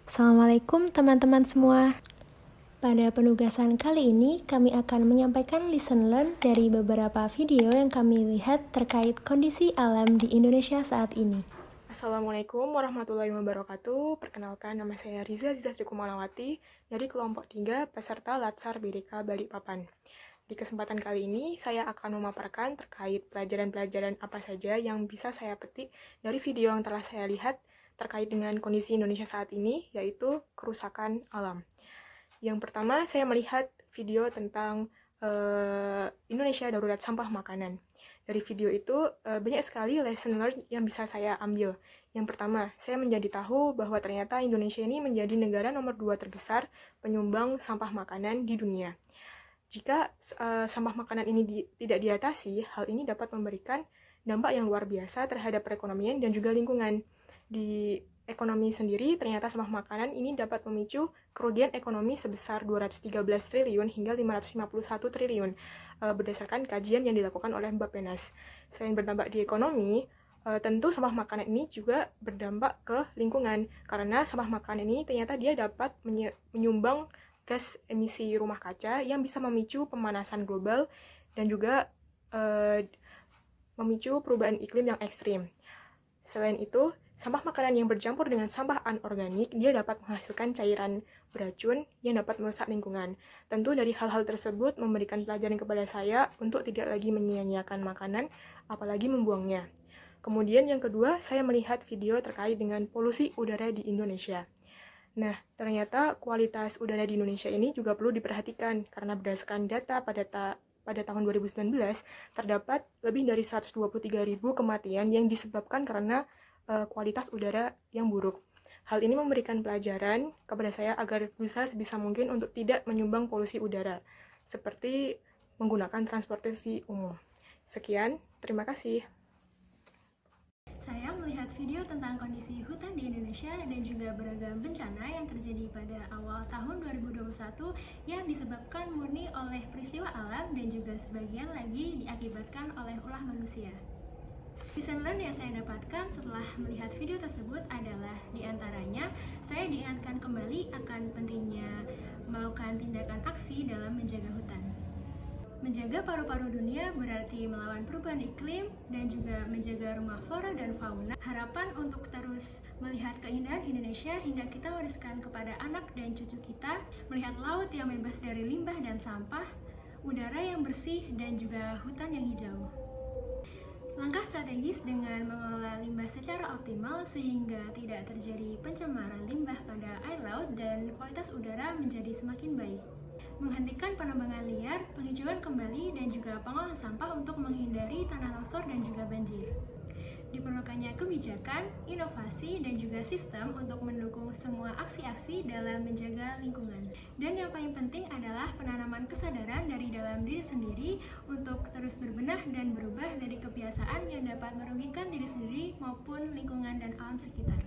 Assalamualaikum teman-teman semua. Pada penugasan kali ini, kami akan menyampaikan lesson learn dari beberapa video yang kami lihat terkait kondisi alam di Indonesia saat ini. Assalamualaikum warahmatullahi wabarakatuh. Perkenalkan, nama saya Riza Trikumawati dari kelompok 3 peserta Latsar BDK Balikpapan. Di kesempatan kali ini, saya akan memaparkan terkait pelajaran-pelajaran apa saja yang bisa saya petik dari video yang telah saya lihat terkait dengan kondisi Indonesia saat ini, yaitu kerusakan alam. Yang pertama, saya melihat video tentang Indonesia darurat sampah makanan. Dari video itu, banyak sekali lesson learned yang bisa saya ambil. Yang pertama, saya menjadi tahu bahwa ternyata Indonesia ini menjadi negara nomor 2 terbesar penyumbang sampah makanan di dunia. Jika sampah makanan ini tidak diatasi, hal ini dapat memberikan dampak yang luar biasa terhadap perekonomian dan juga lingkungan. Di ekonomi sendiri, ternyata sampah makanan ini dapat memicu kerugian ekonomi sebesar 213 triliun hingga 551 triliun berdasarkan kajian yang dilakukan oleh Bappenas. Selain berdampak di ekonomi, tentu sampah makanan ini juga berdampak ke lingkungan karena sampah makanan ini ternyata dia dapat menyumbang gas emisi rumah kaca yang bisa memicu pemanasan global dan juga memicu perubahan iklim yang ekstrim. Selain itu, sampah makanan yang bercampur dengan sampah anorganik, dia dapat menghasilkan cairan beracun yang dapat merusak lingkungan. Tentu dari hal-hal tersebut memberikan pelajaran kepada saya untuk tidak lagi menyia-nyiakan makanan, apalagi membuangnya. Kemudian yang kedua, saya melihat video terkait dengan polusi udara di Indonesia. Nah, ternyata kualitas udara di Indonesia ini juga perlu diperhatikan karena berdasarkan data pada tahun 2019 terdapat lebih dari 123.000 kematian yang disebabkan karena kualitas udara yang buruk. Hal ini memberikan pelajaran kepada saya agar berusaha sebisa mungkin untuk tidak menyumbang polusi udara, seperti menggunakan transportasi umum. Sekian, terima kasih. Saya melihat video tentang kondisi hutan di Indonesia dan juga beragam bencana yang terjadi pada awal tahun 2021 yang disebabkan murni oleh peristiwa alam dan juga sebagian lagi diakibatkan oleh ulah manusia. Lesson learn yang saya dapatkan setelah melihat video tersebut adalah diantaranya saya diingatkan kembali akan pentingnya melakukan tindakan aksi dalam menjaga hutan. Menjaga paru-paru dunia berarti melawan perubahan iklim dan juga menjaga rumah flora dan fauna. Harapan untuk terus melihat keindahan Indonesia hingga kita wariskan kepada anak dan cucu kita, melihat laut yang bebas dari limbah dan sampah, udara yang bersih dan juga hutan yang hijau. Langkah strategis dengan mengelola limbah secara optimal sehingga tidak terjadi pencemaran limbah pada air laut dan kualitas udara menjadi semakin baik. Menghentikan penambangan liar, penghijauan kembali, dan juga pengolahan sampah untuk menghindari tanah longsor dan juga banjir. Diperlukannya kebijakan, inovasi, dan juga sistem untuk mendukung semua aksi-aksi dalam menjaga lingkungan. Dan yang paling penting adalah penanaman kesadaran dari dalam diri sendiri untuk terus berbenah dan berubah dari kebiasaan yang dapat merugikan diri sendiri maupun lingkungan dan alam sekitar.